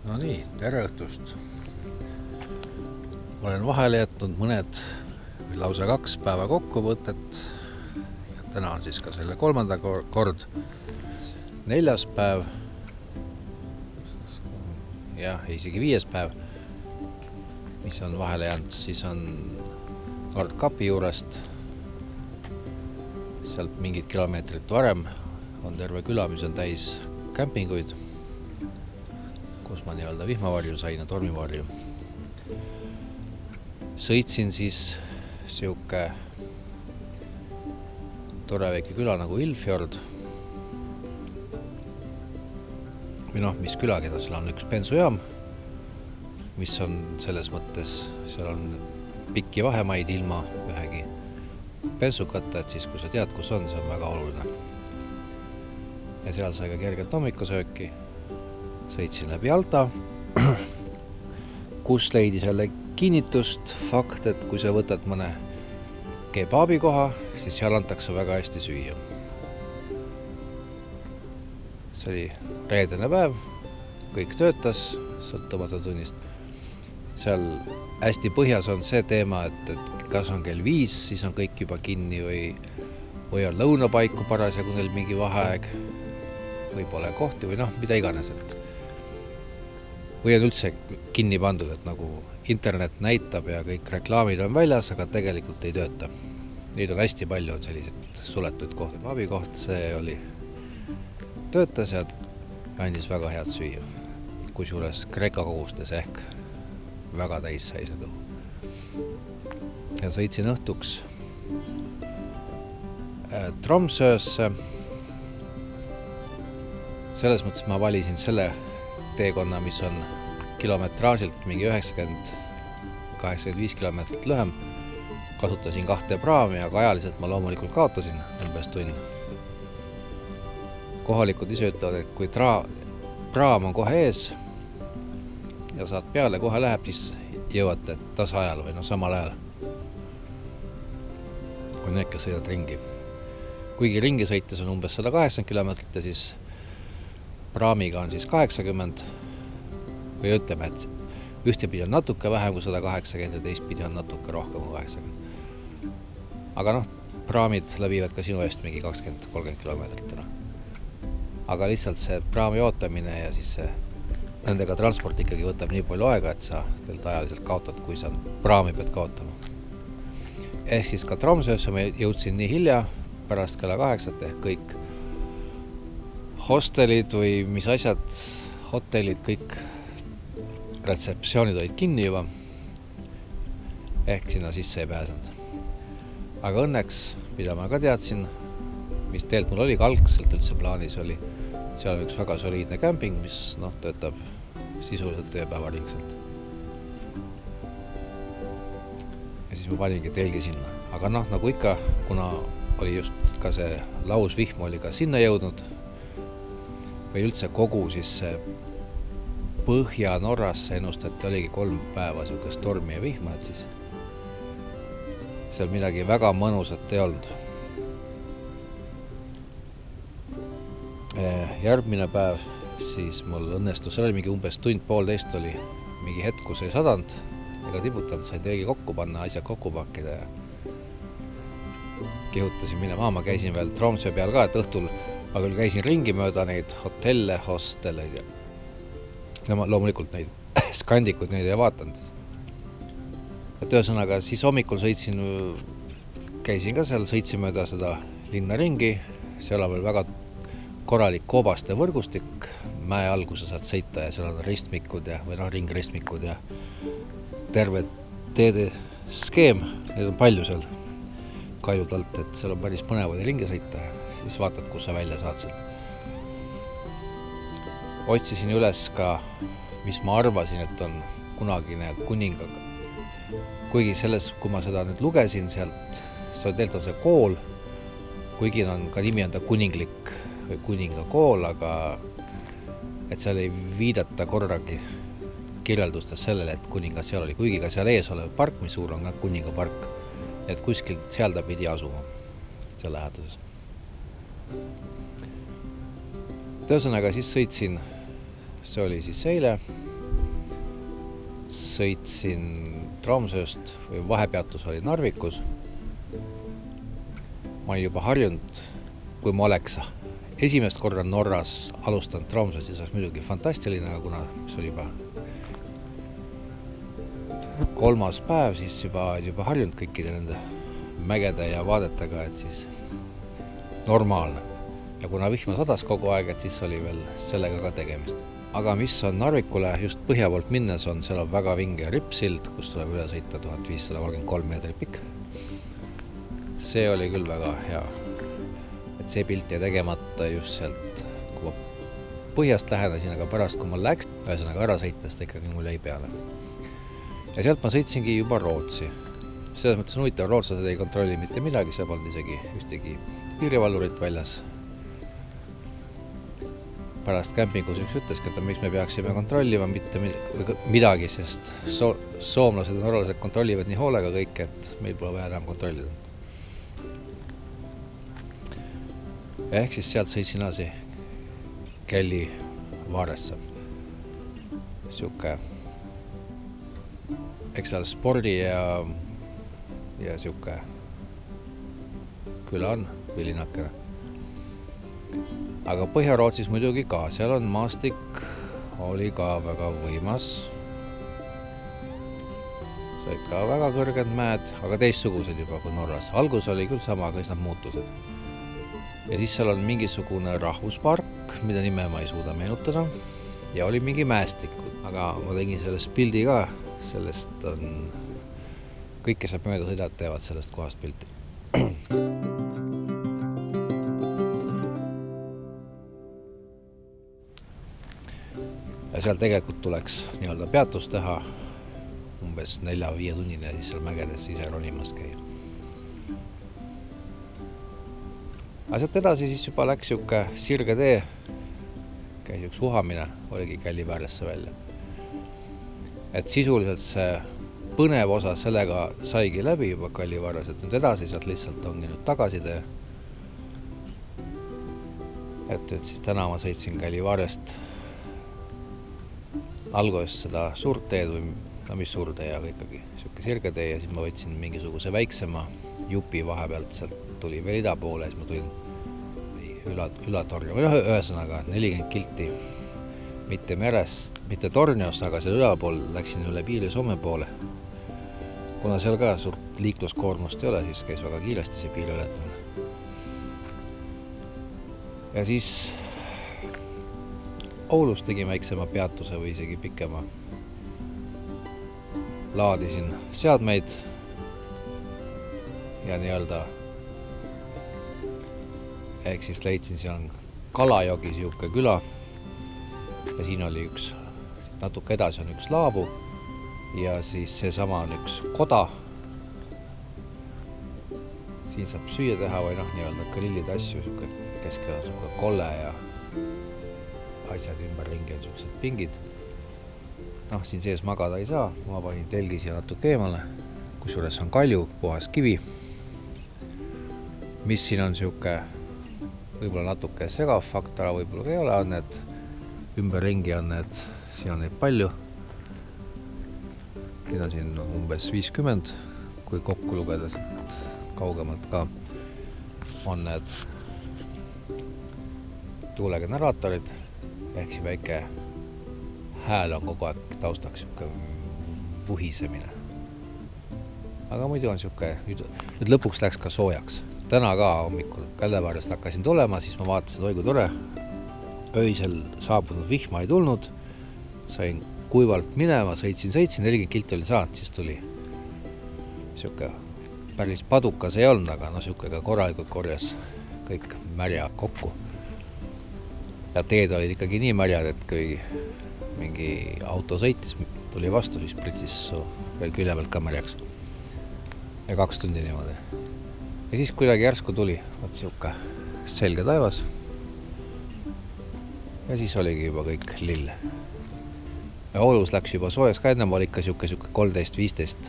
No nii, tere õhtust. Olen vahele jätnud mõned või lausa 2 päeva kokkuvõtet ja täna on siis ka selle 3. kord, 4. päev, jah, isegi 5. päev, mis on vahele jäänud, siis on kord Kapi juurest, sealt mingid kilomeetrit varem on terve küla, mis on täis kämpinguid, kus ma nii-öelda vihmavarju sain ja tormivarju. Sõitsin siis siuke tore väike küla nagu Ilfjord. Või noh, mis külagi ta, seal on üks bensujaam, mis on selles mõttes, seal on pikki vahemaid ilma ühegi bensukata, et siis kui sa tead, kus on, see on väga oluline. Ja seal sai ka kergelt hommikusööki. Sõitsin läbi Alta, kus leidis jälle kinnitust fakt, et kui sa võtad mõne kebaabi koha, siis seal antakse väga hästi süüa. See oli reedene päev, kõik töötas, sõltumata tunnist. Seal hästi põhjas on see teema, et kas on kell 5, siis on kõik juba kinni või on lõunapaiku parasjagu neil mingi vaheaeg, või pole kohti või noh, mida iganes, või on üldse kinni pandud, et nagu internet näitab ja kõik reklaamid on väljas, aga tegelikult ei tööta. Neid on hästi palju, on sellised suletuid kohti. Abikoht, see oli töötas ja andis väga head süüa. Kusjuures Kreeka kogustes ehk väga täis sai seda. Ja sõitsin õhtuks Tromsøsse. Selles mõttes ma valisin selle teekonna, mis on kilometraažilt mingi 90-85 kilomeetrit lühem. Kasutasin 2 praami, aga ajaliselt ma loomulikult kaotasin umbes tund. Kohalikud ise ütlevad, et kui praam on kohe ees ja saad peale, kohe läheb, siis jõuate tasaajal või samal ajal. Kui need, kes sõidavad ringi. Kuigi ringi sõites on umbes 180 kilomeetrit ja siis praamiga on siis 80 või ütleme, et ühtepidi on natuke vähem kui 180 ja teistpidi on natuke rohkem kui 80. Aga noh, praamid läbivad ka sinu eest mingi 20-30 kilomeetrit. Aga lihtsalt see praami ootamine ja siis nendega transport ikkagi võtab nii palju aega, et sa teilt ajaliselt kaotad, kui sa praami pead kaotama. Ehk siis ka Tromsøsse ma jõudsin nii hilja, pärast kella 8 ehk kõik hostelid või mis asjad, hotellid, kõik retseptsioonid olid kinni juba. Ehk sinna sisse ei pääsenud. Aga õnneks, mida ma ka teadsin, mis teelt mul oli ka algselt üldse plaanis oli, seal on üks väga soliidne kämping, mis töötab sisuliselt ööpäevaringselt. Ja siis ma paningi teelgi sinna. Aga nagu ikka, kuna oli just ka see lausvihm oli ka sinna jõudnud, või üldse kogu siis Põhja-Norrasse ennustati oligi 3 päeva siukest tormi ja vihma, et siis seal midagi väga mõnusat ei olnud. Järgmine päev siis mul õnnestus, seal oli mingi umbes tund-poolteist oli mingi hetk, kus ei sadanud ega tibutanud, sain teegi kokku panna, asjad kokku pakkida ja kihutasin minema. Ma käisin veel Tromsø peal ka, et õhtul ma küll käisin ringi mööda neid hotelle, hosteleid ja ma loomulikult neid skandikuid neid ei vaatanud. Et ühesõnaga, siis hommikul käisin ka seal, sõitsin mööda seda linna ringi, seal on veel väga korralik koobaste võrgustik, mäe all, kus sa saad sõita ja seal on ristmikud või ringristmikud ja terve teede skeem, neid on palju seal kaljud alt, et seal on päris põnevad ringi sõita ja siis vaatad, kus sa välja saad seal. Otsisin üles ka, mis ma arvasin, et on kunagine kuningaga. Kuigi selles, kui ma seda nüüd lugesin sealt, see tegelikult on see kool, kuigi ka nimi on ta kuninglik või kuningakool, aga et seal ei viidata korragi kirjeldustes sellele, et kuningas seal oli, kuigi ka seal ees olev park, mis suur on ka kuningapark, et kuskilt seal ta pidi asuma, seal läheduses. Ühesõnaga siis sõitsin, see oli siis eile, sõitsin Tromsøst või vahepeatus oli Narvikus. Ma olin juba harjunud, kui ma oleks esimest korda Norras alustanud Tromsøs, siis oleks muidugi fantastiline, aga kuna see oli juba 3. päev, siis juba harjunud kõikide nende mägede ja vaadetega, et siis normaalne. Ja kuna vihma sadas kogu aeg, et siis oli veel sellega ka tegemist. Aga mis on Narvikule just põhja poolt minnes on, seal on väga vinge rippsild, kus tuleb üle sõita 1533 meetrit pikk. See oli küll väga hea. Et see pilt jäi tegemata just sealt, kui ma põhjast lähenesin, aga pärast, kui ma läks, ühesõnaga ära sõites, ta ikkagi mul jäi peale. Ja sealt ma sõitsingi juba Rootsi. Selles mõttes on huvitav, rootslased ei kontrolli mitte midagi, seal polnud isegi ühtegi piirivalvurit väljas. Pärast kämpingus üks ütleski, et miks me peaksime kontrollima mitte midagi, sest soomlased ja norralased kontrollivad nii hoolega kõik, et meil pole vaja enam kontrollida. Ehk siis sealt sõitsin edasi Gällivaaresse. Siuke, eks seal spordi ja siuke küla on või linnakene. Aga Põhja-Rootsis muidugi ka, seal on maastik, oli ka väga võimas. Said ka väga kõrged mäed, aga teistsugused juba kui Norras. Algus oli küll sama, aga siis nad muutused. Ja siis seal on mingisugune rahvuspark, mida nime ma ei suuda meenutada. Ja oli mingi mäestikud, aga ma tegin sellest pildi ka. Sellest on, kõik, kes mööda sõidavad, teevad sellest kohast pilti. Ja seal tegelikult tuleks nii-öelda peatus teha umbes 4-5 tunnine ja siis seal mägedes ise ronimas käia. Aga sealt edasi siis juba läks siuke sirge tee, käis üks uhamine, oligi Gällivaaresse välja. Et sisuliselt see põnev osa sellega saigi läbi juba Gällivaares, et nüüd edasi sealt lihtsalt ongi nüüd tagasitee. Et nüüd siis täna ma sõitsin Gällivaarest alguses seda suurt teed või mis suur tee, aga ikkagi siuke sirge tee ja siis ma võtsin mingisuguse väiksema jupi vahepealt, sealt tuli veel ida poole ja siis ma tulin ülatornio, või ühesõnaga 40 kilti, mitte merest, mitte torniost, aga seal ülepool läksin üle piiri Soome poole. Kuna seal ka suurt liikluskoormust ei ole, siis käis väga kiiresti see piiri ületamine. Ja siis Oulus tegin väiksema peatuse või isegi pikema. Laadisin seadmeid ja nii-öelda ehk siis leidsin, seal on Kalajogi siuke küla ja siin oli üks, natuke edasi on üks laavu ja siis seesama on üks koda. Siin saab süüa teha või nii-öelda grillida asju, keskel on siuke kolle ja asjad ümberringi on siuksed pingid. Siin sees magada ei saa, ma panin telgi siia natuke eemale, kusjuures on kalju, puhas kivi. Mis siin on siuke, võib-olla natuke segav faktor, võib-olla ei ole, on need ümberringi on need, siin on neid palju. Siin on siin umbes 50, kui kokku lugeda kaugemalt ka, on need tuulegeneraatorid. Ehk siis väike hääl on kogu aeg taustaks siuke vuhisemine. Aga muidu on siuke, nüüd lõpuks läks ka soojaks. Täna ka hommikul Gällivaarest hakkasin tulema, siis ma vaatasin, et oi kui tore. Öisel saabunud vihma ei tulnud, sain kuivalt minema, sõitsin, 40 kilti oli saanud, siis tuli siuke päris padukas ei olnud, aga siuke ka korralikult korjas kõik märja kokku. Ja teed olid ikkagi nii märjad, et kui mingi auto sõitis, tuli vastu, siis pritsis veel külje pealt ka märjaks. Ja 2 tundi niimoodi. Ja siis kuidagi järsku tuli, vaat siuke selge taevas. Ja siis oligi juba kõik lill. Ja Oulus läks juba soojaks ka, ennem oli ikka siuke 13-15.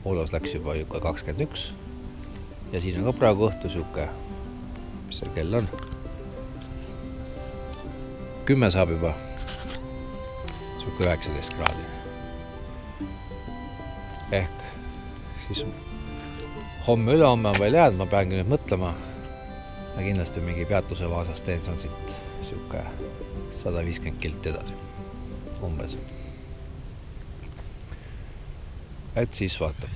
Oulus läks juba 21. Ja siin on ka praegu õhtu siuke, mis see kell on? 10 saab juba, siuke 19 kraadi. ehk siis homme-ülehomme on veel jäänud, ma peangi nüüd mõtlema. Ja kindlasti mingi peatuse Vaasas teen, see on siit siuke 150 kilti edasi. Umbes. Et siis vaatab.